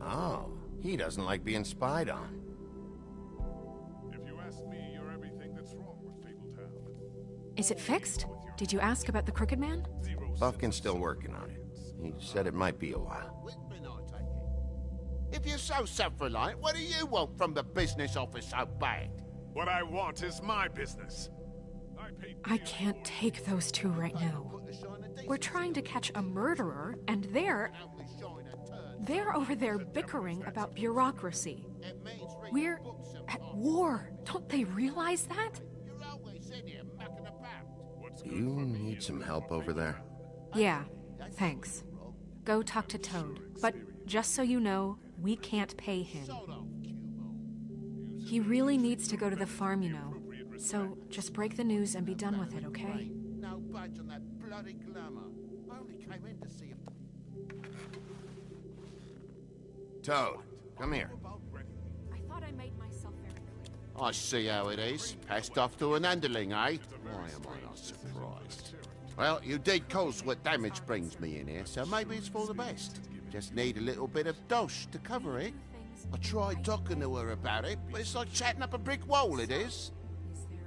Oh, he doesn't like being spied on. If you ask me, you're everything that's wrong with Fabletown. Is it fixed? Did you ask about the Crooked Man? Buffkin's still working on it. He said it might be a while. If you're so self-reliant, what do you want from the business office so bad? What I want is my business. I can't take those two right now. We're trying to catch a murderer, and they're over there bickering about bureaucracy. We're at war. Don't they realize that? Do you need some help over there? Yeah, thanks. Go talk to Toad. But just so you know, we can't pay him. He really needs to go to the farm, you know. So just break the news and be done with it, okay? No budge on that bloody glamour. I only came in to see if... Toad, come here. I thought I made myself very clear. I see how it is. Passed off to an underling, eh? Why am I not surprised? Well, you did cause what damage brings me in here, so maybe it's for the best. Just need a little bit of dosh to cover it. I tried talking to her about it, but it's like chatting up a brick wall, it is.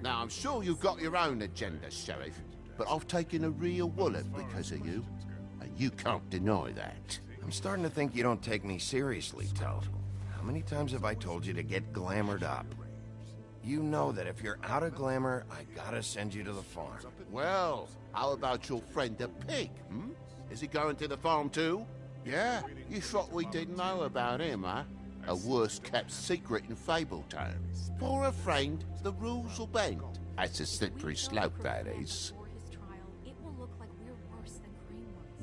Now, I'm sure you've got your own agenda, Sheriff, but I've taken a real wallet because of you, and you can't deny that. I'm starting to think you don't take me seriously, Toad. How many times have I told you to get glamored up? You know that if you're out of glamour, I gotta send you to the farm. Well, how about your friend the pig, hmm? Is he going to the farm too? Yeah, you thought we didn't know about him, huh? A worst-kept secret in Fabletown. For a friend, the rules will bend. That's a slippery slope, that is.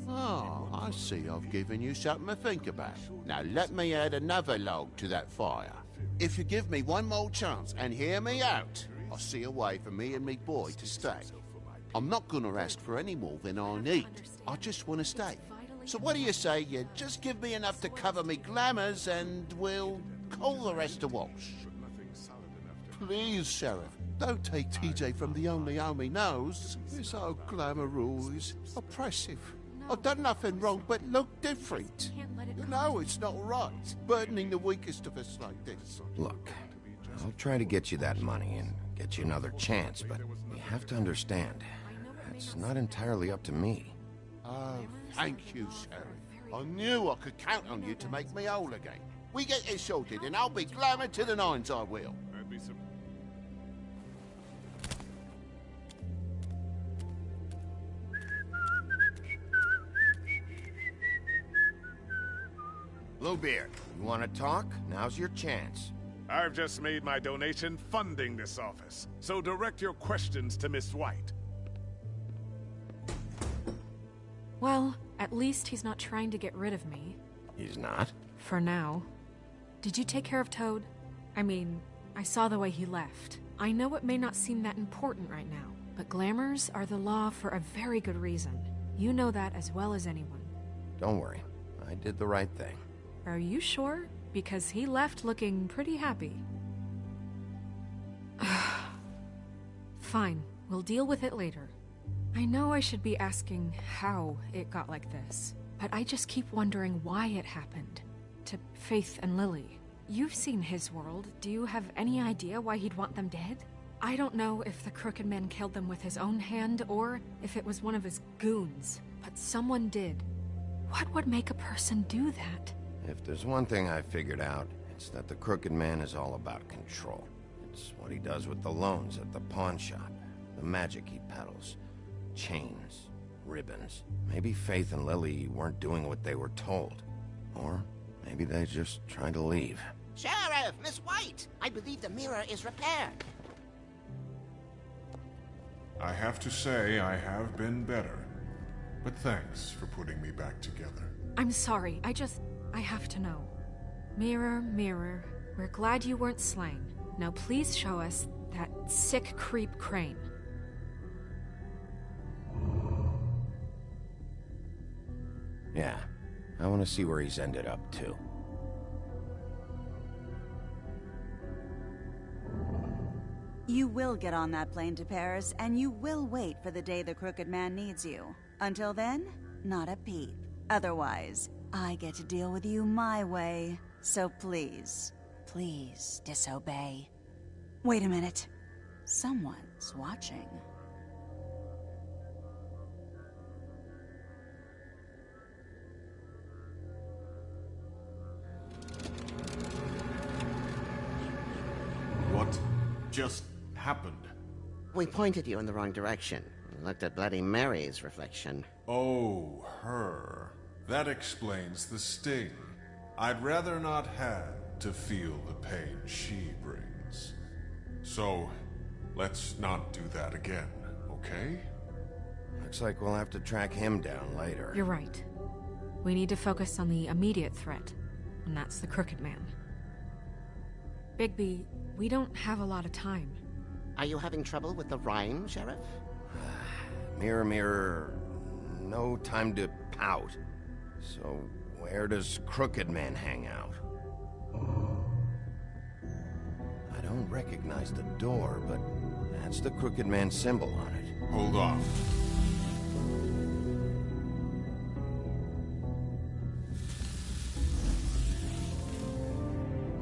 Oh, I see I've given you something to think about. Now let me add another log to that fire. If you give me one more chance and hear me out, I'll see a way for me and me boy to stay. I'm not gonna ask for any more than I need. I just want to stay. So what do you say you just give me enough to cover me glamours and we'll call the rest a wash? Please, Sheriff, don't take TJ from the only home he knows. This old glamour rule is oppressive. I've done nothing wrong but look different. You know it's not right, burdening the weakest of us like this. Look, I'll try to get you that money and get you another chance, but you have to understand, it's not entirely up to me. Oh, thank you, Sheriff. I knew I could count on you to make me whole again. We get this sorted and I'll be glamour to the nines, I will. Bluebeard, you want to talk? Now's your chance. I've just made my donation funding this office, so direct your questions to Miss White. Well, at least he's not trying to get rid of me. He's not? For now. Did you take care of Toad? I mean, I saw the way he left. I know it may not seem that important right now, but glamours are the law for a very good reason. You know that as well as anyone. Don't worry. I did the right thing. Are you sure? Because he left looking pretty happy. Fine, we'll deal with it later. I know I should be asking how it got like this, but I just keep wondering why it happened. To Faith and Lily. You've seen his world. Do you have any idea why he'd want them dead? I don't know if the Crooked Man killed them with his own hand or if it was one of his goons, but someone did. What would make a person do that? If there's one thing I figured out, it's that the Crooked Man is all about control. It's what he does with the loans at the pawn shop, the magic he peddles, chains, ribbons. Maybe Faith and Lily weren't doing what they were told. Or maybe they just tried to leave. Sheriff, Miss White, I believe the mirror is repaired. I have to say I have been better, but thanks for putting me back together. I'm sorry, I have to know. Mirror, mirror, we're glad you weren't slain. Now please show us that sick creep Crane. Yeah, I want to see where he's ended up, too. You will get on that plane to Paris, and you will wait for the day the Crooked Man needs you. Until then, not a peep. Otherwise, I get to deal with you my way. So please, please disobey. Wait a minute. Someone's watching. What just happened? We pointed you in the wrong direction. We looked at Bloody Mary's reflection. Oh, her. That explains the sting. I'd rather not have to feel the pain she brings. So, let's not do that again, okay? Looks like we'll have to track him down later. You're right. We need to focus on the immediate threat, and that's the Crooked Man. Bigby, we don't have a lot of time. Are you having trouble with the rhyme, Sheriff? Mirror, mirror, no time to pout. So, where does Crooked Man hang out? I don't recognize the door, but that's the Crooked Man symbol on it. Hold off.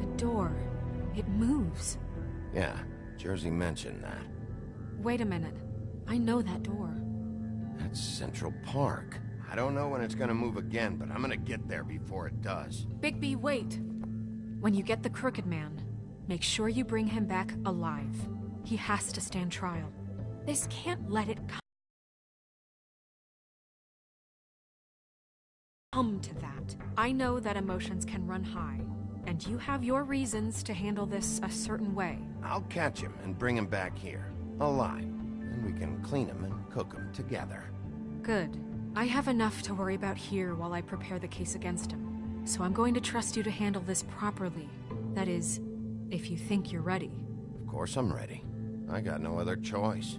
The door, it moves. Yeah, Jersey mentioned that. Wait a minute. I know that door. That's Central Park. I don't know when it's gonna move again, but I'm gonna get there before it does. Bigby, wait. When you get the Crooked Man, make sure you bring him back alive. He has to stand trial. This can't let it come to that. I know that emotions can run high, and you have your reasons to handle this a certain way. I'll catch him and bring him back here, alive. Then we can clean him and cook him together. Good. I have enough to worry about here while I prepare the case against him. So I'm going to trust you to handle this properly. That is, if you think you're ready. Of course I'm ready. I got no other choice.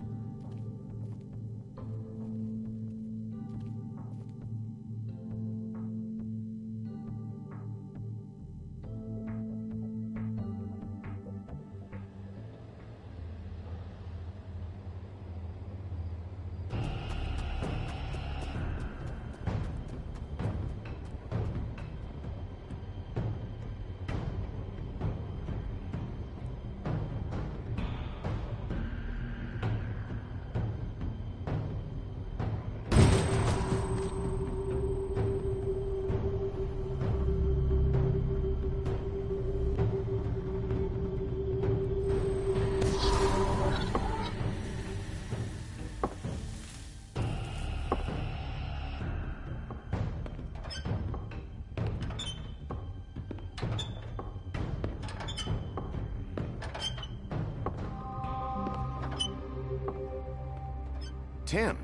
Tim,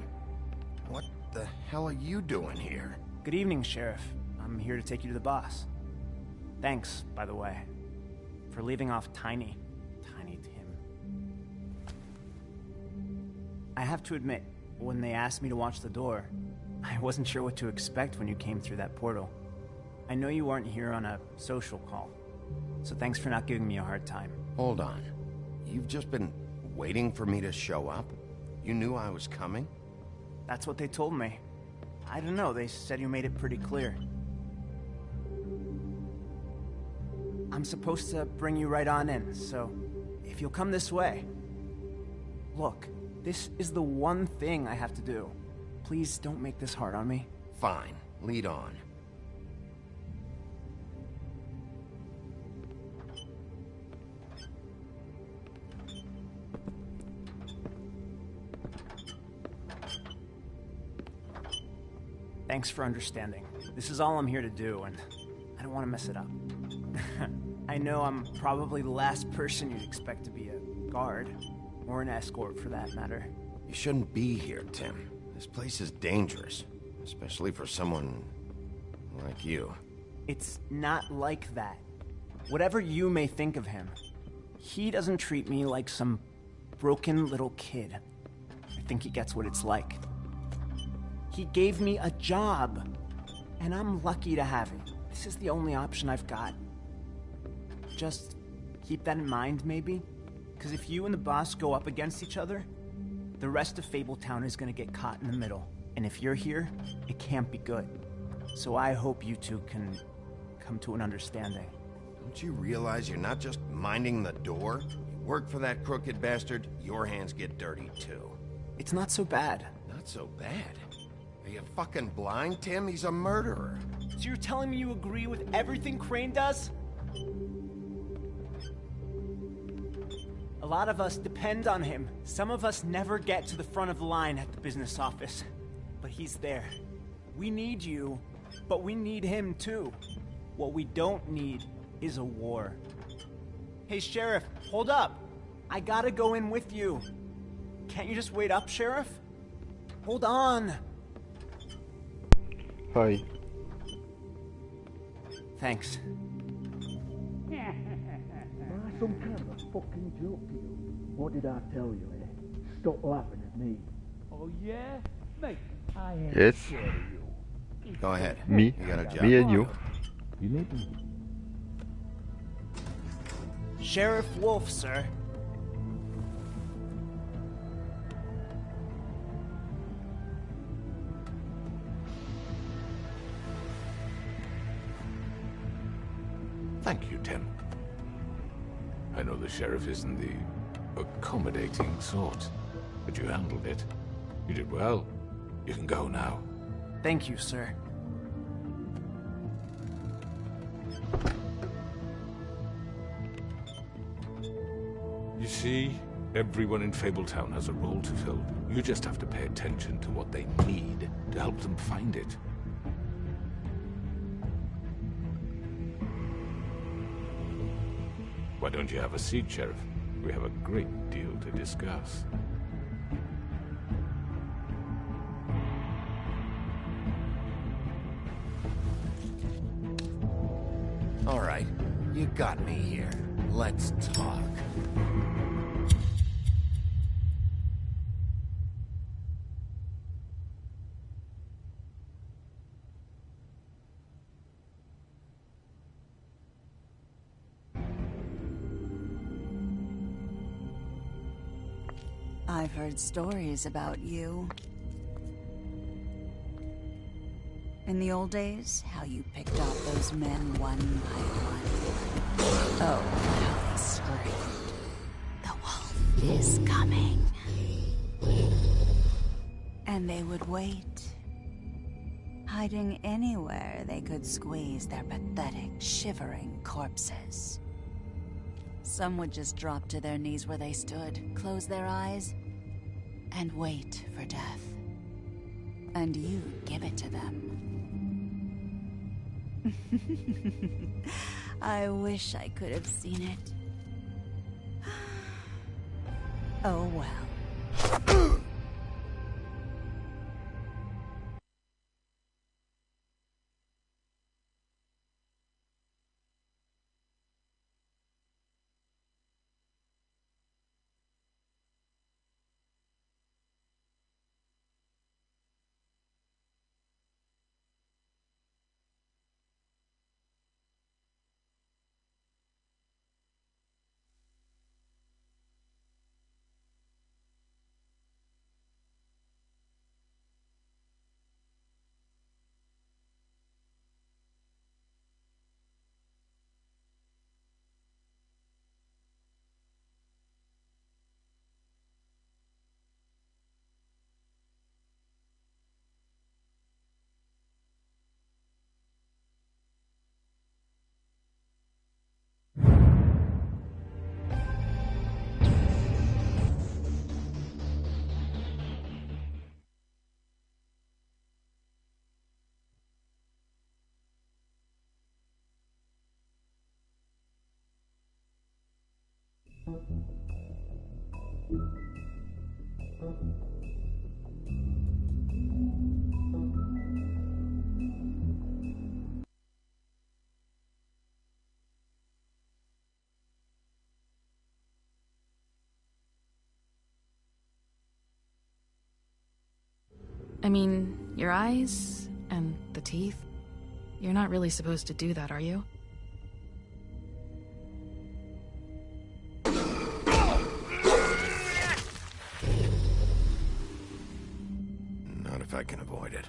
what the hell are you doing here? Good evening, Sheriff. I'm here to take you to the boss. Thanks, by the way, for leaving off Tiny Tim. I have to admit, when they asked me to watch the door, I wasn't sure what to expect when you came through that portal. I know you weren't here on a social call, so thanks for not giving me a hard time. Hold on. You've just been waiting for me to show up? You knew I was coming? That's what they told me. I don't know, they said you made it pretty clear. I'm supposed to bring you right on in, so if you'll come this way. Look, this is the one thing I have to do. Please don't make this hard on me. Fine, lead on. Thanks for understanding. This is all I'm here to do, and I don't want to mess it up. I know I'm probably the last person you'd expect to be a guard, or an escort for that matter. You shouldn't be here, Tim. This place is dangerous, especially for someone like you. It's not like that. Whatever you may think of him, he doesn't treat me like some broken little kid. I think he gets what it's like. He gave me a job, and I'm lucky to have it. This is the only option I've got. Just keep that in mind, maybe? Because if you and the boss go up against each other, the rest of Fabletown is gonna get caught in the middle. And if you're here, it can't be good. So I hope you two can come to an understanding. Don't you realize you're not just minding the door? You work for that crooked bastard, your hands get dirty too. It's not so bad. Not so bad. Are you fucking blind, Tim? He's a murderer. So you're telling me you agree with everything Crane does? A lot of us depend on him. Some of us never get to the front of the line at the business office. But he's there. We need you, but we need him too. What we don't need is a war. Hey, Sheriff, hold up. I gotta go in with you. Can't you just wait up, Sheriff? Hold on. Hi. Thanks. Some kind of a fucking joke to you. What did I tell you, eh? Stop laughing at me. Oh, yeah? Mate, I ain't Yes. scared of you. Go ahead. Me. You got a job. Me and you. You need me? Sheriff Wolf, sir. Thank you, Tim. I know the sheriff isn't the accommodating sort, but you handled it. You did well. You can go now. Thank you, sir. You see, everyone in Fabletown has a role to fill. You just have to pay attention to what they need to help them find it. Why don't you have a seat, Sheriff? We have a great deal to discuss. All right, you got me here. Let's talk. I've heard stories about you. In the old days, how you picked off those men one by one. Oh, how they screamed. The wolf is coming. And they would wait, hiding anywhere they could squeeze their pathetic, shivering corpses. Some would just drop to their knees where they stood, close their eyes, and wait for death. And you'd give it to them. I wish I could have seen it. Oh well. I mean, your eyes and the teeth. You're not really supposed to do that, are you? Not if I can avoid it.